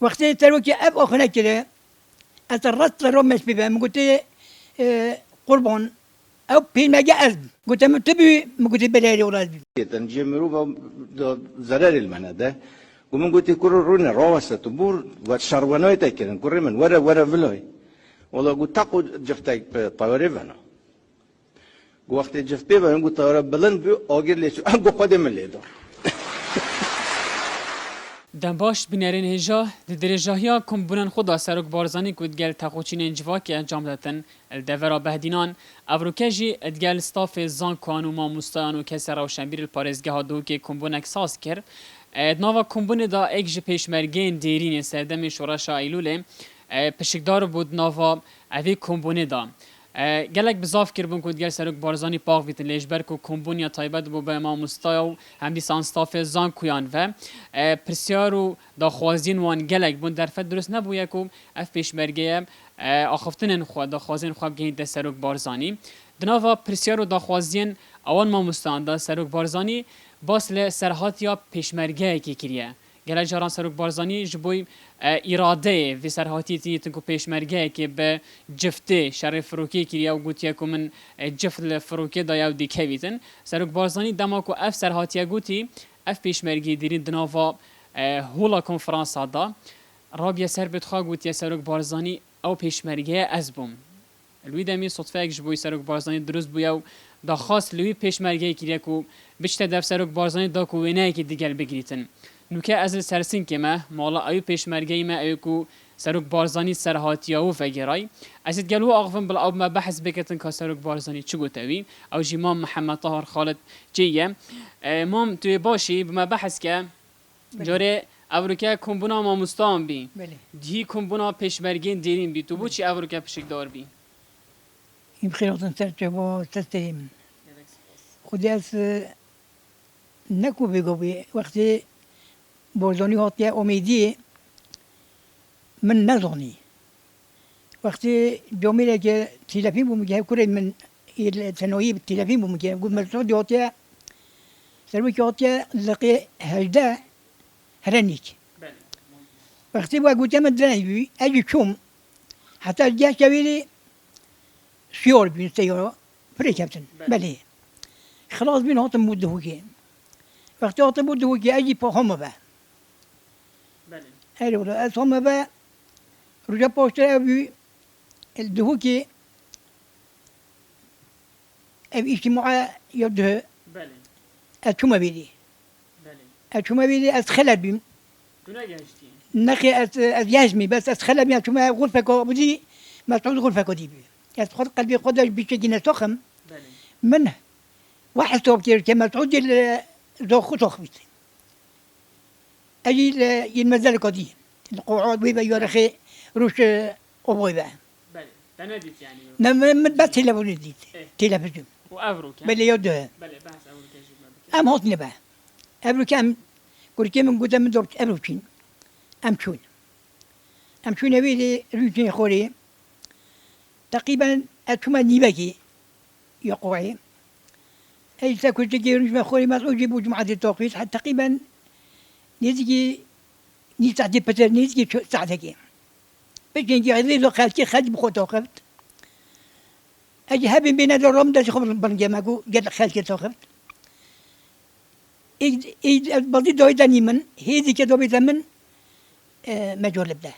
وقتی تروکی اب آخونه کرده اترست رمش ببم قلت قربان او پیلمگه از قلت من تبي قلت بلاري ولاد تنجمرو ضرر المنده ومن قلت كل رونا رواسة تبور وشربناي تكلم كل من ورا فيلاي والله قلت تاخد جفتك طيارة فانا وقت جفتي فانا قلت طيارة بلند بيو آخر ليش أنقو قدم اللي دار دنباش بنرین هجا درجاهیا کمبونن خدا سرک بارزانی کود گل تخوچین انجوا که انجام دادن الدورا بهدینان افروکجی ادگل استاف زان کانو ما مستانو کس روشنبیر الپارزگه ها دو که کمبونک ساز کرد نوا کمبون دا ایک جی پیشمرگین دیرین سردم شورش ایلوله پشکدار بود نوا اوی کمبونه دا گلک بزاف کربون کود گل سرک بارزانی پاک بیتن لیجبر کو کمبونیا تایبت بو به ما مستاو هم دیسان استاف زان کویان و پرسیارو دا خوازین وان گلک بون درفت درست نبویه کو اف پیشمرگه آخفتن خود دا خوازین خواب گهید دا سرک بارزانی دناوا پرسیارو دا خوازین اوان ما مستان دا سرک بارزانی باس ل سرحات یا پیشمرگه کی کریه گله جاران سرک بارزانی جبوی اراده و سرحاتی تیتن کو پیشمرگه که به جفته شرف فروکی کریه و گوتیه که من جفت فروکی دا یو دیکه بیتن سرک بارزانی دما کو اف سرحاتی گوتی اف پیشمرگی دیرین دناوا هولا کنفرانس دا رابیه سر بتخوا گوتیه سرک بارزانی او پیشمرگه از بوم لوی دمی صدفه اگه جبوی سرک بارزانی درست بویو دا خاص لوی پیشمرگه کریه کو بچته دف سرک بارزانی دا کو وینه که دیگر بگریتن نوکه از سرسین که ما مالا ایو پیشمرگه ما ایو کو سرک بارزانی سرحاتیاو فگرای ازید گلو آقفن بل او ما بحث بکتن که سرک بارزانی چگو تاوی او جی مام محمد طاهر خالد جیه مام توی باشی بما بحث که جاره اوروکه کمبونا ما مستان بی دی کمبونا پیشمرگین دیرین بی تو بو چی اوروکه پشکدار بی این خیلی ترجمه تستیم خودی از نکو بگو بی وقتی بارزانی هاتیه امیدی من نزانی وقتی جامعه که تلفین بومگه کره من تنهایی تلفین بومگه گفت مرساد هاتیه سروی که هاتیه لقی هجده هرنیک وقتی با گوته من درنی بی اگه چوم حتی جه شویلی سیار بین سیارا پره کبتن بله خلاص بین هاتم بوده هوگه وقتی هاتم بوده هوگه اگه پا همه با ایوه از همه با رجا پاشتر اوی الدهو که او اجتماع یاده از چومه بیدی از چومه بیدی از خلد بیم نخی از یزمی بس از خلد بیم چومه غرفه که بودی مسعود غرفه که دی بیم از خود قلبی خودش بیشتگی نساخم من واحد صوب که مسعود زاخو ساخ بید اجي ينمزل كدي القعود ويبا يورخي روش أبويبا. بله تناديت يعني. نم بس تلفون ديت تلفزيون. وأفروك. بله يده. بله بحث أفروك جيب. أم هات نبا. أفروك أم كل من قدام من دورت أفروكين. أم شون أبي روشين خوري. تقريبا أتوما نيبكي يقوي. أي سكوت تجي روش خوري ما تقول جيبوا جمعة التوقيت حتى تقريبا نيجي نيجي بتر نيجي ساعتين بس نيجي غير لو خالتي خالتي بخوت توقفت أجي هابين بين هذا الرمل ده خبر برجع معكو قال خالتي توقفت بدي دوي داني من هذي كده دوي من مجهول لبده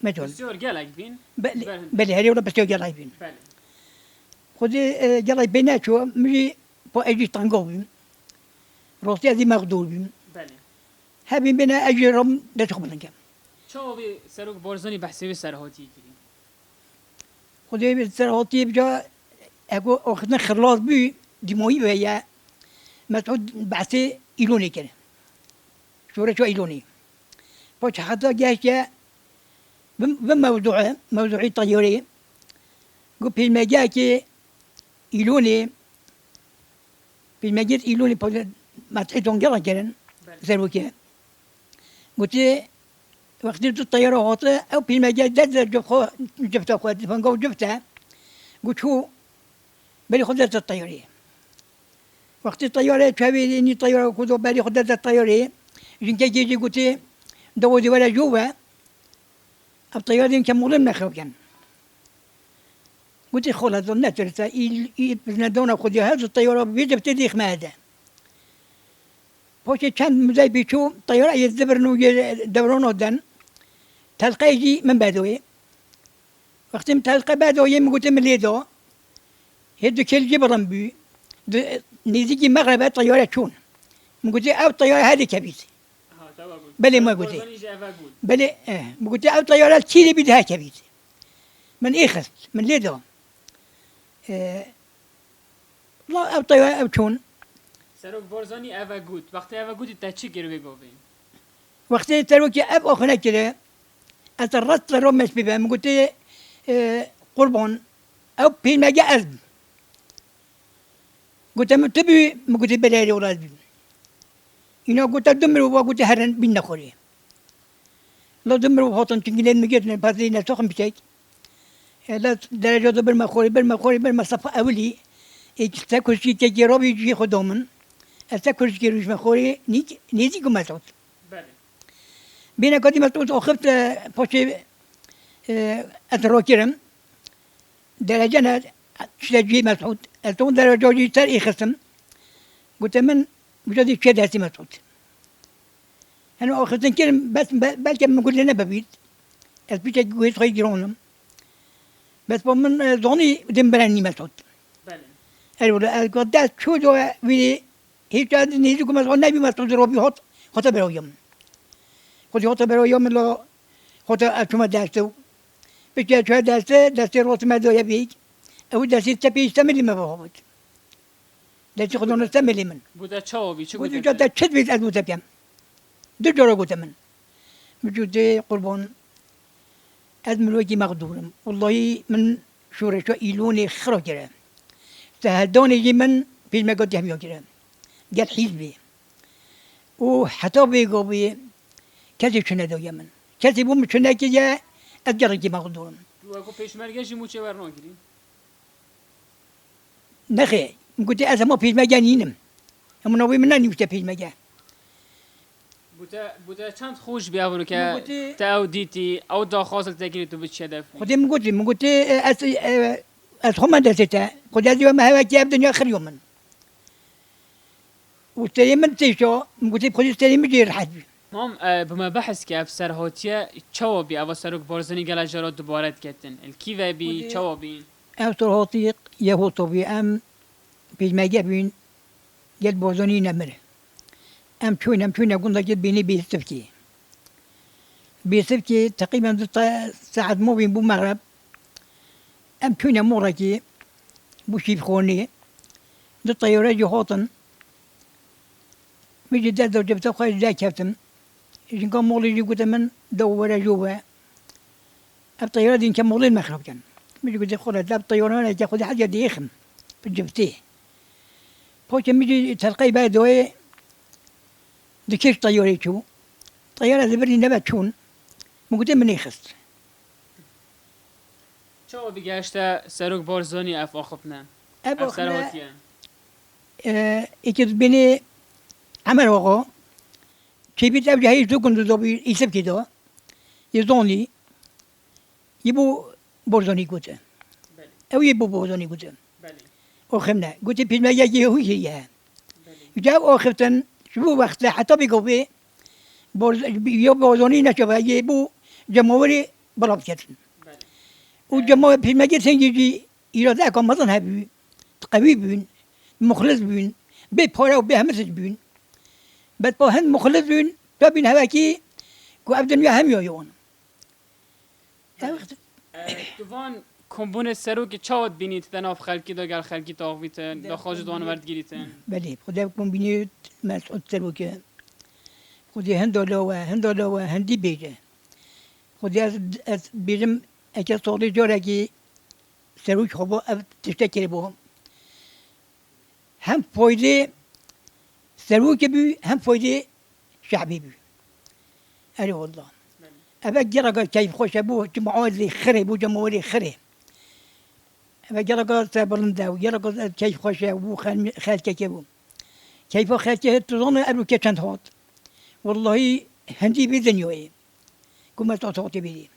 مجهول بس يور جالك بين بل هذي ولا بس يور جالك بين خذي جالك بينات شو مجي بو أجي تانجوبين روسيا دي مغدوبين هابين بنا أجرهم لا تخبرنا كم. شو بي سرق بارزاني بحسي بسرهاتي كذي. خدي بسرهاتي بجا أقول أخذنا خلاص بي دموي ويا ما تعود بحسي إيلوني كده. شو إيلوني. بس حتى جاء بموضوع طياري. قل في المجال كي إيلوني في المجال إيلوني بس ما تعيدون جرا كده. زروكه. قلت وقت الطيارة هاطة أو في المجال ده جبتها خود فنقول جبتها قلت شو بالي خدت الطيارة وقت الطيارة شافي إني طيارة كذا بالي خدت الطيارة جنك جيجي قلت دودي ولا جوا الطيارة دي كان مظلم نخوكن قلت خلاص ظن نترسا بزندونا خدي هذا الطيارة بيجي بتديخ ما هذا فوش كان مزاي بيشو طيارة يزبرنو دورونو دن تلقى يجي من بدوي وقت تلقى بدوي قلت من ليدو هدو كل جبرن بي نيجي مغرب طيارة شون قلت أو طيارة هذه كبيسة بلي ما قلت بلي قلت أو طيارة تشيلي بدها كبيسة من إيخس من ليدو لا أو طيارة أو شون سروک بارزانی اوه گود وقتی اوه گودی تا چی گروه گوی؟ وقت تروكي أب أخنا كده أترطت رمش بيبا قلت قربان أو بين ما جاء أزب قلت متبي قلت بلاري ولا أزب هنا قلت دمروا وقلت هرن بينا خوري لا دمروا هاتن تنجلين مجدنا بازينا سخن بشيء لا درجة بالما صف أولي استكل شيء تجي ربي يجي خدامن استكل شيء روش مخوري نيجي كم مسعود بينا قديم مسعود أخذت فاشي أتراكرم درجة أنا شلجي مسعود أتون درجة جي ترى خصم قلت من بجد شيء هسي مسعود أنا أخذت كلم بس بلكي من قلنا ببيت أثبت جويس خي جرونم بس بمن ظني دمبراني مسعود أيوة قد شو جو في هيك نيجي كم مسعود نبي مسعود ربي هات برايم خودی هات برايم لا هات أشوم داشتو بيجي شو داشت روت ما دويا بيج أو داشت تبي استملي ما بهوت داشت خدونا استملي من بوده چاوی چه بودی گوده؟ جدا چت بيت أدو تبيم دو جرا قلت من بجود قربان أدملوجي مقدورم والله من شورشوا إيلوني خرجره تهدوني يجي من في المقد هم يجرم قال حزبي وحتى بيجوا كذي شنو دو يمن كذي بوم شنو كذا أجرجي مقدورم و اگه پیشمرگه جی موچه ورناگیری؟ نخي قلت أنا ما في المجانينم هم نوي منا نيجي في المجان بوده چند خوش بیاورو که بوده- تا او دیتی او داخواست تگیری تو بچه هدف خدي قلت أتهم دسته خدي هذا ما هو جاب الدنيا آخر يوم من وتريمن تيشو قلت خدي تريمن جير حد هم بما بحث که افسر هاتیه چاوی او سروک بارزانی گل جرا دوباره کتن الکی و بی بوده- چاوی أوتر هاتيق يهوتو بي أم في المجابين جد بوزوني نمره أم شوين قلنا جد بيني بيسفكي تقريبا ضد ساعة مو بين بو مغرب أم شوين موركي بو شيف خوني ضد طيارة جهوطن ميجي دادو جبتو خايج دا كفتم إذن كان مولي جي قلت من دورة جوا الطيارة دي كان مولي المخرب كان ميجي قلت خلا لا الطيارة أنا تاخذ حاجة دي يخم جبتيه فوش ميجي تلقي بعدوي دكيش طيارة شو طيارة زبرني نبات شون مقدم من يخص چاوی گشته سروک بارزانی اف آخفنه أبو افسر أخنا هاتیه إكيد بني عمل وقو شي بيت أبجي هاي زوجن دوبي يسب كده يزوني يبو بورزوني قوته بله أو يبو بورزوني قوته بله وخمنا قلت في ما يجي هو هي بله جاء أخفتن شو وقت حتى بيقوي بورزوني نشوفها يبو جمهوري براب كتن بله والجمهور في المجلس يجي إلى كم مثلا هبي قوي بين مخلص بين بيبورا وبيهمس بين بس بهن مخلص بين تبين هواكي كو أبدن يا هم يوون دوان کمبون سروک چاوت بینید تناف خلکی دا گر خلکی تاغویتن دا خواج دوان ورد گیریتن بله خدا بكم بنيت مسعود سلوك خدي هندو هندي بيجه خدي بيجم اكا صوري جوركي سلوك خبو تشتكي بهم هم فايدة سلوك بي هم فايدة شعبي بي أري والله أبا جرقا كيف خوش أبوه جمعوا لي خرب وجمعوا خرب أبا جرقا سابرندا وجرقا كيف خوش أبوه خالك كيبو كيف خالك تظن أبو كتشند هات والله هندی بیدن یوی کمت آتاقی بیدی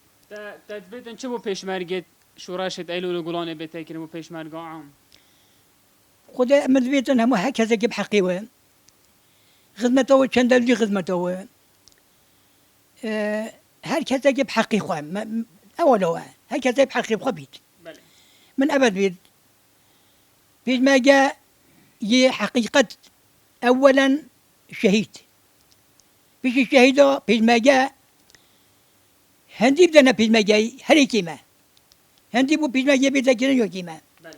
تدبیتن چه بو پیشمرگت شوراشت ایلول و گلانه بتکرین بو پیشمرگا عام خدا مدبیتن همه هر کسی که بحقی و خدمته و چند دلی خدمته و هر کسی که بحقی خواهم اولا هر کسی بحقی خواهم بید بله من أبد بيد بيد ما جاء يه حقيقة أولا شهيد بيش الشهيدة بيد ما جاء هندي بدنا بيد ما جاي هري كيما هندي بو بيد ما جاء بيذاكرين يو كيما بله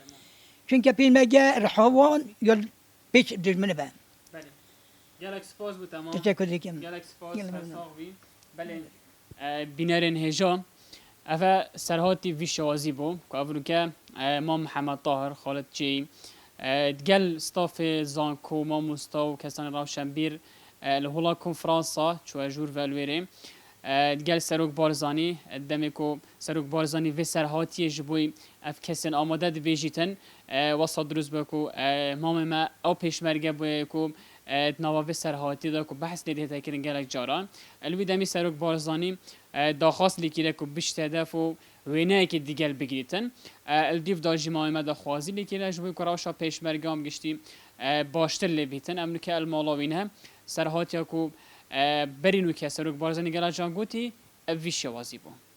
چونك بيد ما جاء رحوان يل بيش دجمنه با بله گلک سپاس بو تمام تشكر لكم گلک سپاس گله ممنون. خرساق بی بله بینرین هجا اوه سرهاتی وی شوازی بو که افروکه ما محمد طاهر خالد چی گل ستاف زانکو ما مستو کسان روشنبیر لهولا کنفرانسا چو جور ولویره گل سروک بارزانی دمیکو سروک بارزانی و سرهاتی جبوی اف کسان آماده دویجیتن وسط دروز بکو مام ما او پیشمرگه بوی کو نواوی سرهاتی دا کو بحث لیده تکرین گلک جاران الوی دمی سروک بارزانی داخواست لیکیره کو بیشت هدف و وینه که دیگل بگیریتن الدیف دا جماعی ما دا خوازی لیکیره جبوی کراشا پیشمرگه هم گشتی باشتر لیبیتن امنو که المالاوینه سرهاتی کو برینو که سروک بارزانی گلک جان گوتی اوی شوازی بو